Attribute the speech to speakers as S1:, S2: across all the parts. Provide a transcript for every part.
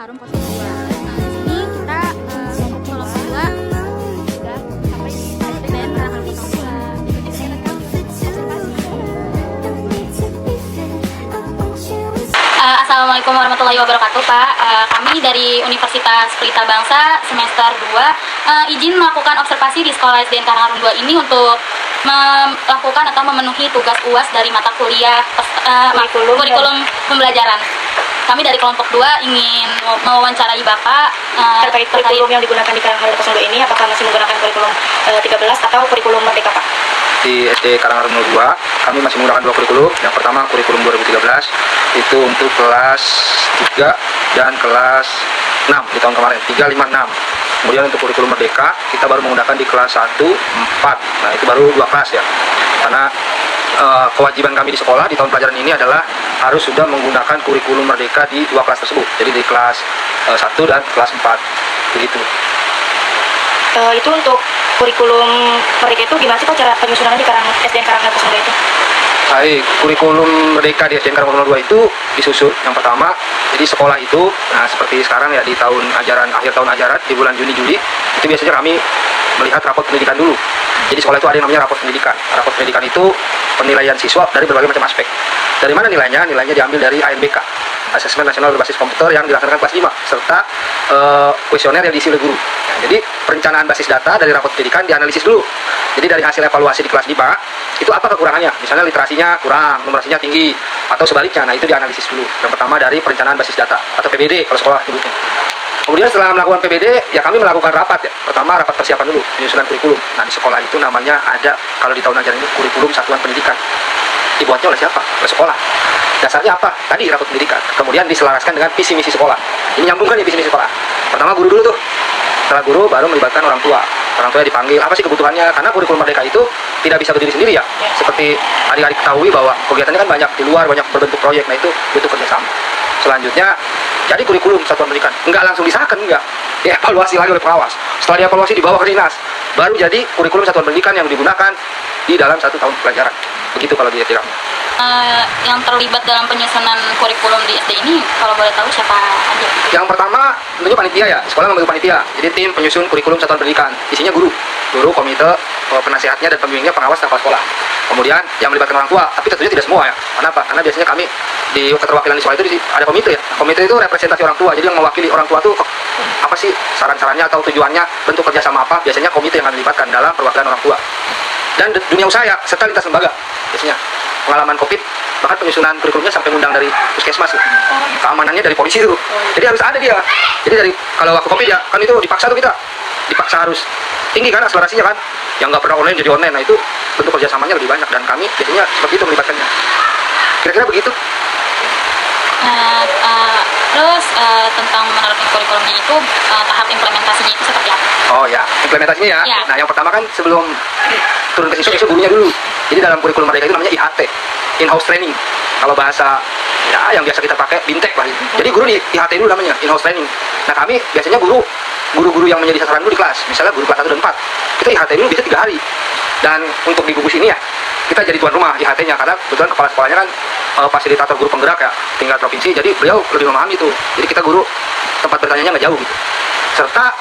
S1: Harum Pos 2. Nah, di sini kita kelompok 2 sudah sampai di SDN Karang Harum Pos 2. Jadi kita rekam
S2: Assalamualaikum warahmatullahi wabarakatuh, Pak. Kami dari Universitas Pelita Bangsa semester 2 izin melakukan observasi di sekolah SDN Karang Harum 2 ini untuk melakukan atau memenuhi tugas UAS dari mata kuliah kurikulum pembelajaran. Kami dari kelompok 2 ingin mewawancarai Bapak
S3: terkait kurikulum yang digunakan di Karang Harum 02 ini, apakah masih menggunakan kurikulum 13 atau kurikulum Merdeka, Pak?
S4: Di SD Karang Harum 02 kami masih menggunakan dua kurikulum. Yang pertama kurikulum 2013 itu untuk kelas 3 dan kelas 6 di tahun kemarin, 3, 5, 6. Kemudian untuk kurikulum Merdeka kita baru menggunakan di kelas 1, 4. Nah itu baru 2 kelas ya. Karena kewajiban kami di sekolah di tahun pelajaran ini adalah harus sudah menggunakan kurikulum Merdeka di 2 kelas tersebut. Jadi di kelas 1 dan kelas 4. Begitu.
S3: Itu untuk kurikulum Merdeka itu gimana sih, Pak, cara penyusunannya di SDN Karang Harum 02 itu?
S4: Baik, kurikulum Merdeka di SDN Karang Harum 02 itu disusun yang pertama. Jadi sekolah itu, nah seperti sekarang ya di tahun ajaran, akhir tahun ajaran di bulan Juni-Juli, itu biasanya kami melihat rapot pendidikan dulu. Jadi sekolah itu ada yang namanya rapot pendidikan. Rapot pendidikan itu penilaian siswa dari berbagai macam aspek. Dari mana nilainya? Nilainya diambil dari ANBK, Asesmen Nasional Berbasis Komputer, yang dilaksanakan kelas 5, serta kuesioner yang diisi oleh guru. Nah, jadi perencanaan basis data dari rapot pendidikan dianalisis dulu. Jadi dari hasil evaluasi di kelas 5, itu apa kekurangannya? Misalnya literasinya kurang, numerasinya tinggi, atau sebaliknya. Nah itu dianalisis dulu. Yang pertama dari perencanaan basis data, atau PBD kalau sekolah sebutnya. Kemudian setelah melakukan PBD, ya kami melakukan rapat ya. Pertama rapat persiapan dulu, penyusunan kurikulum. Nah di sekolah itu namanya ada, kalau di tahun ajaran ini, kurikulum satuan pendidikan. Dibuatnya oleh siapa? Oleh sekolah. Dasarnya apa? Tadi rapat pendidikan. Kemudian diselaraskan dengan visi misi sekolah. Ini nyambungkan ya visi misi sekolah. Pertama guru dulu tuh. Setelah guru baru melibatkan orang tua. Orang tua dipanggil, apa sih kebutuhannya? Karena kurikulum Merdeka itu tidak bisa berdiri sendiri ya. Seperti adik-adik ketahui bahwa kegiatannya kan banyak di luar, banyak berbentuk proyek. Nah itu butuh kerjasama. Selanjutnya jadi kurikulum satuan pendidikan. Enggak langsung disahkan, enggak. Dievaluasi lagi oleh pengawas. Setelah dievaluasi dibawa ke dinas. Baru jadi kurikulum satuan pendidikan yang digunakan di dalam 1 tahun pelajaran. Begitu kalau dia tidak.
S2: yang terlibat dalam penyusunan kurikulum di SD ini, kalau boleh tahu siapa aja?
S4: Yang pertama tentunya panitia ya, sekolah membentuk panitia. Jadi tim penyusun kurikulum satuan pendidikan, isinya guru, komite, penasehatnya dan pembimbingnya pengawas kepala sekolah. Kemudian yang melibatkan orang tua, tapi tentunya tidak semua ya. Kenapa? Karena biasanya kami di keterwakilan di sekolah itu ada komite ya. Komite itu representasi orang tua, jadi yang mewakili orang tua tuh apa sih saran-sarannya atau tujuannya, bentuk kerjasama apa, biasanya komite yang kami libatkan dalam perwakilan orang tua. Dan dunia usaha ya, serta lintas lembaga biasanya. Pengalaman COVID, bahkan penyusunan kurikulumnya sampai ngundang dari puskesmas ya. Keamanannya dari polisi itu. Jadi harus ada dia. Jadi dari kalau waktu COVID ya, kan itu dipaksa tuh kita. Dipaksa harus tinggi kan akselerasinya kan. Yang nggak pernah online jadi online. Nah itu bentuk kerjasamanya lebih banyak. Dan kami biasanya seperti itu melibatkannya. Kira-kira begitu.
S2: Terus tentang menerapkan kurikulumnya itu, tahap implementasinya itu seperti apa?
S4: Oh ya, implementasinya ya.
S2: Ya.
S4: Nah yang pertama kan sebelum turun ke siswa gurunya dulu. Jadi dalam kurikulum Merdeka itu namanya IHT, in-house training. Kalau bahasa ya yang biasa kita pakai bintek lah. Jadi guru di IHT dulu namanya, in-house training. Nah kami biasanya guru-guru yang menjadi sasaran dulu di kelas, misalnya guru kelas 1 dan 4, kita IHT dulu bisa 3 hari. Dan untuk di gugus ini ya, kita jadi tuan rumah IHT-nya, karena kebetulan kepala sekolahnya kan fasilitator guru penggerak ya, tingkat provinsi, jadi beliau lebih memahami itu. Jadi kita guru tempat bertanya nggak jauh gitu. Serta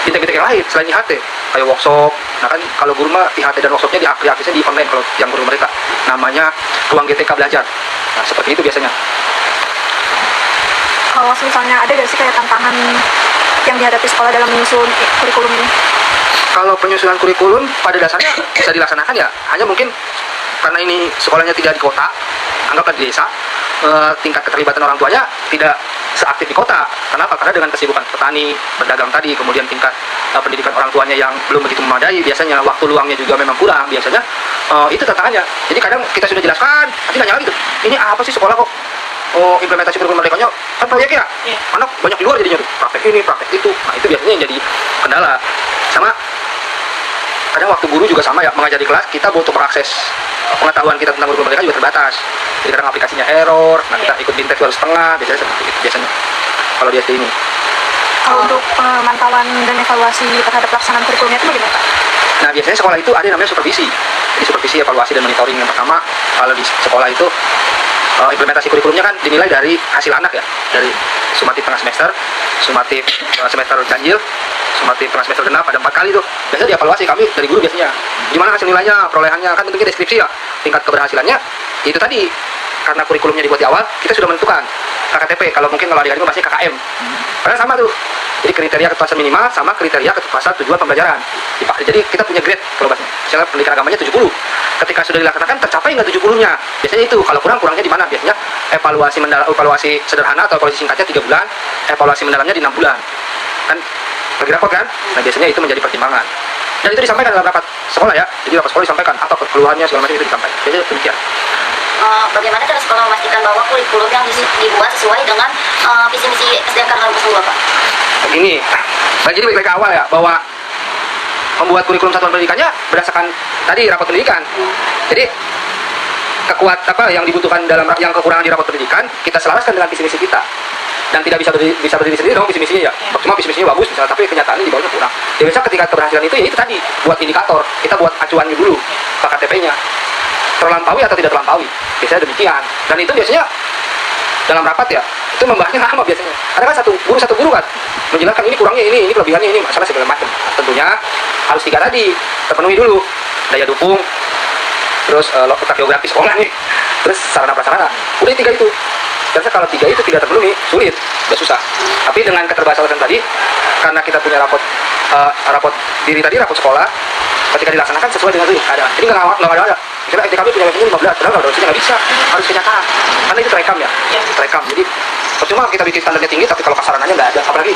S4: bintek-bintek yang lain selain IHT, kayak workshop. Nah kan kalau guru mah IHT dan workshopnya diaktifkan di online kalau yang guru mereka. Namanya ruang GTK belajar. Nah seperti itu biasanya.
S3: Kalau misalnya ada nggak sih kayak tantangan yang dihadapi sekolah dalam menyusun kurikulum ini?
S4: Kalau penyusunan kurikulum pada dasarnya bisa dilaksanakan ya, hanya mungkin karena ini sekolahnya tidak di kota, anggaplah di desa, tingkat keterlibatan orang tuanya tidak seaktif di kota. Kenapa? Karena dengan kesibukan petani, berdagang tadi, kemudian tingkat pendidikan orang tuanya yang belum begitu memadai, biasanya waktu luangnya juga memang kurang, biasanya itu tantangannya. Jadi kadang kita sudah jelaskan, nanti nanya lagi tuh, ini apa sih sekolah kok implementasi kurikulum Merdekanya kan proyeknya, anak banyak di luar jadinya tuh, praktek ini, praktek itu. Nah itu biasanya yang jadi kendala. Sama kadang waktu guru juga sama ya, mengajar di kelas, kita butuh mengakses pengetahuan kita tentang kurikulum Merdeka juga terbatas. Jadi kadang aplikasinya error, nah kita ikut bintek 2,5, biasanya seperti itu biasanya kalau di SD ini.
S3: Kalau untuk pemantauan dan evaluasi terhadap pelaksanaan kurikulumnya itu bagaimana, Pak?
S4: Nah biasanya sekolah itu ada yang namanya supervisi. Jadi supervisi, evaluasi, dan monitoring. Yang pertama kalau di sekolah itu implementasi kurikulumnya kan dinilai dari hasil anak ya, dari sumatif tengah semester, sumatif semester ganjil, sumatif tengah semester genap, ada 4 kali tuh. Biasanya dievaluasi kami dari guru biasanya. Gimana hasil nilainya, perolehannya, kan tentunya deskripsi ya, tingkat keberhasilannya. Itu tadi karena kurikulumnya dibuat di awal, kita sudah menentukan KKTP. Kalau mungkin kalau adik-adik masih KKM, padahal sama tuh. Jadi kriteria kepuasan minimal sama kriteria kepuasan tujuan pembelajaran. Jadi kita punya grade kalau bahasanya. Misalnya pendidikan agamanya 70. Ketika sudah dilaksanakan tercapai nggak 70-nya? Biasanya itu. Kalau kurangnya di mana? Biasanya evaluasi sederhana atau evaluasi singkatnya 3 bulan, evaluasi mendalamnya di 6 bulan. Kan lagi rapor kan? Nah biasanya itu menjadi pertimbangan. Dan itu disampaikan dalam rapat sekolah ya. Jadi rapat sekolah disampaikan apa keluhannya segala macam itu disampaikan. Biasanya demikian.
S3: Bagaimana cara sekolah memastikan bahwa kurikulum yang dibuat sesuai dengan visi misi SDN Karang 02, Pak?
S4: Begini, jadi balik ke awal ya, bahwa membuat kurikulum satuan pendidikannya berdasarkan tadi rapat pendidikan. Jadi yang dibutuhkan dalam yang kekurangan di rapat pendidikan kita selaraskan dengan visi misi kita. Dan tidak bisa berdiri sendiri dong visi misinya ya. Cuma visi misinya bagus misalnya, tapi kenyataannya di bawahnya kurang. Ya biasa ketika keberhasilan itu ya itu tadi buat indikator, kita buat acuannya dulu KKTP-nya. Terlampaui atau tidak terlampaui. Biasanya demikian. Dan itu biasanya dalam rapat ya, itu membahasnya lama biasanya. Ada kan satu guru kan menjelaskan ini kurangnya ini kelebihannya ini, masalah segala macam. Tentunya harus 3 tadi terpenuhi dulu. Daya dukung, terus letak geografi sekolah nih, terus sarana prasarana. Udah 3 itu. Karena kalau 3 itu tidak terpenuhi, sulit, udah susah. Tapi dengan keterbatasan tadi, karena kita punya rapot diri tadi, rapot sekolah, ketika dilaksanakan sesuai dengan itu keadaan. Jadi nggak ada. Misalnya SDKB punya mesinnya 15, padahal kalau nggak bisa, harus kenyataan. Karena itu terekam ya, terekam. Jadi percuma kita bikin standarnya tinggi, tapi kalau kasarannya nggak ada. Apalagi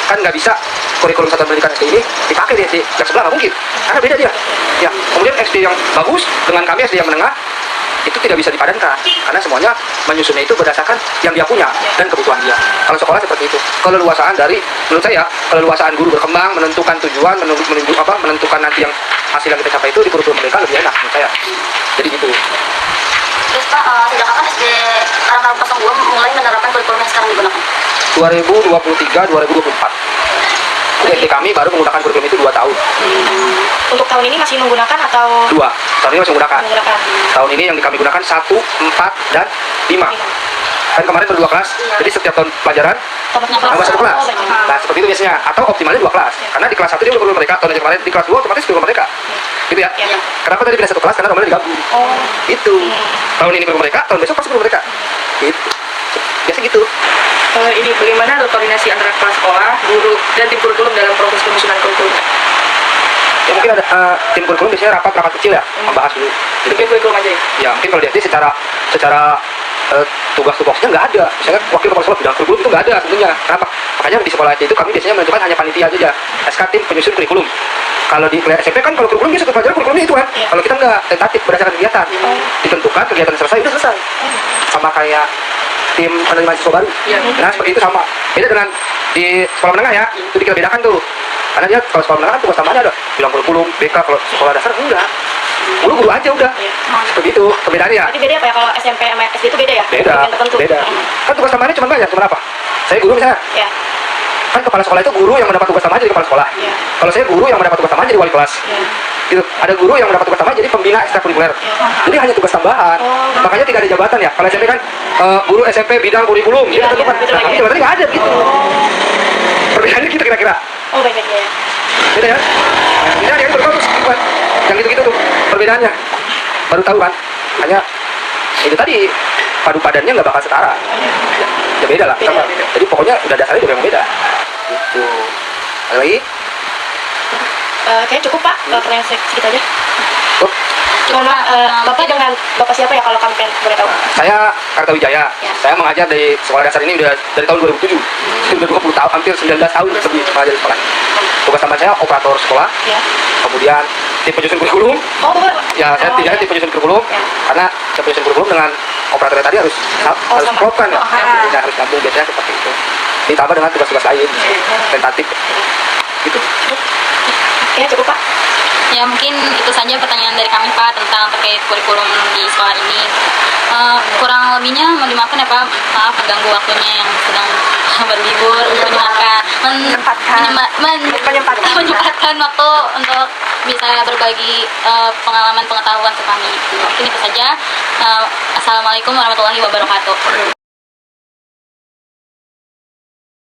S4: kan nggak bisa kurikulum satuan pendidikan SD ini dipakai di SD yang sebelah, nggak mungkin. Karena beda dia. Ya, kemudian SD yang bagus dengan kami SD yang menengah, itu tidak bisa dipadankan karena semuanya menyusunnya itu berdasarkan yang dia punya dan kebutuhan dia. Kalau sekolah seperti itu, keleluasaan dari menurut saya keleluasaan guru berkembang, menentukan tujuan, menentukan nanti yang hasil yang kita capai itu di kurikulum mereka lebih enak menurut saya. Jadi gitu.
S3: Terus Pak, sejak kapan SD Karang 02 mulai menerapkan kurikulum yang sekarang digunakan?
S4: 2023-2024. Jadi kami baru menggunakan kurikulum itu 2 tahun.
S3: Untuk tahun ini masih menggunakan atau?
S4: 2. Tahun ini masih menggunakan. Tahun ini yang kami gunakan 1, 4, dan 5. Kan kemarin baru 2 kelas, jadi setiap tahun pelajaran tambah 1 kelas. Nah seperti itu biasanya, atau optimalnya 2 kelas. Karena di kelas 1 dia kurikulum mereka, tahun yang kemarin di kelas 2 otomatis kurikulum mereka. Gitu ya. Kenapa tadi pindah 1 kelas? Karena nomornya digabung. Itu. Tahun ini kurikulum mereka, tahun besok pasti kurikulum mereka. Gitu. Biasa gitu.
S3: Ini bagaimana koordinasi antara kepala sekolah, guru, dan tim kurikulum dalam proses penyusunan kurikulum?
S4: Ya mungkin ada tim kurikulum biasanya rapat kecil ya, membahas dulu.
S3: Jadi kurikulum aja ya?
S4: Ya mungkin kalau di SD secara tugas tupoksinya nggak ada. Misalnya wakil kepala sekolah bidang kurikulum itu nggak ada sebenarnya. Kenapa? Makanya di sekolah SD itu kami biasanya menentukan hanya panitia aja, SK tim penyusun kurikulum. Kalau di SMP kan kalau kurikulum dia satu pelajaran kurikulumnya itu kan. Kalau kita nggak, tentatif berdasarkan kegiatan. Ditentukan kegiatan selesai udah selesai. Sama kayak tim penerima mahasiswa baru. Nah seperti itu sama. Beda dengan di sekolah menengah ya, itu kita bedakan tuh. Karena dia kalau sekolah menengah kan tugas tambahannya ada bilang kurikulum, BK. Kalau sekolah dasar enggak. Guru aja udah. Seperti itu perbedaannya.
S3: Jadi beda ya Pak ya, kalau SMP sama SD itu beda ya?
S4: Beda. Kan tugas tambahannya cuma banyak, cuma apa? Saya guru misalnya. Kan kepala sekolah itu guru yang mendapat tugas tambahan jadi kepala sekolah. Kalau saya guru yang mendapat tugas tambahan jadi wali kelas. Gitu. Ada guru yang mendapat tugas tambahan jadi pembina ekstrakurikuler. Jadi hanya tugas tambahan. Makanya tidak ada jabatan ya. Kalau SMP kan guru SMP bidang kurikulum. Jadi tentukan. Nah, kami jabatannya nggak ada gitu. Perbedaannya kita kira-kira.
S3: Oh baik-baik ya.
S4: Beda ya. Ini ada yang berbagus. Yang gitu-gitu tuh perbedaannya. Baru tahu kan. Hanya itu tadi padu padannya nggak bakal setara. Ya beda lah. Beda. Jadi pokoknya udah dasarnya juga yang beda. Gitu. Ada lagi?
S3: Kayaknya cukup Pak, pertanyaan segitu aja.
S4: Cukup.
S3: Cuma Bapak dengan Bapak siapa ya kalau kami boleh tahu?
S4: Saya Kartawijaya. Saya mengajar di sekolah dasar ini udah dari tahun 2007. Sudah 20 tahun, hampir 19 tahun lebih mengajar di sekolah. Tugas tambahan saya operator sekolah. Kemudian tim penyusun kurikulum.
S3: Oh, bukan.
S4: Ya, saya tidak tim penyusun kurikulum karena tim penyusun kurikulum dengan operator tadi harus klop kan ya. Tidak harus gabung biasanya seperti itu. Ditambah dengan tugas-tugas lain tentatif. Gitu.
S3: Ya cukup Pak.
S2: Ya mungkin itu saja pertanyaan dari kami Pak tentang terkait kurikulum di sekolah ini. Kurang lebihnya mohon dimaafkan ya Pak, maaf mengganggu waktunya yang sedang berlibur untuk menyempatkan waktu untuk bisa berbagi pengalaman pengetahuan ke kami. Mungkin itu saja. Assalamualaikum warahmatullahi wabarakatuh.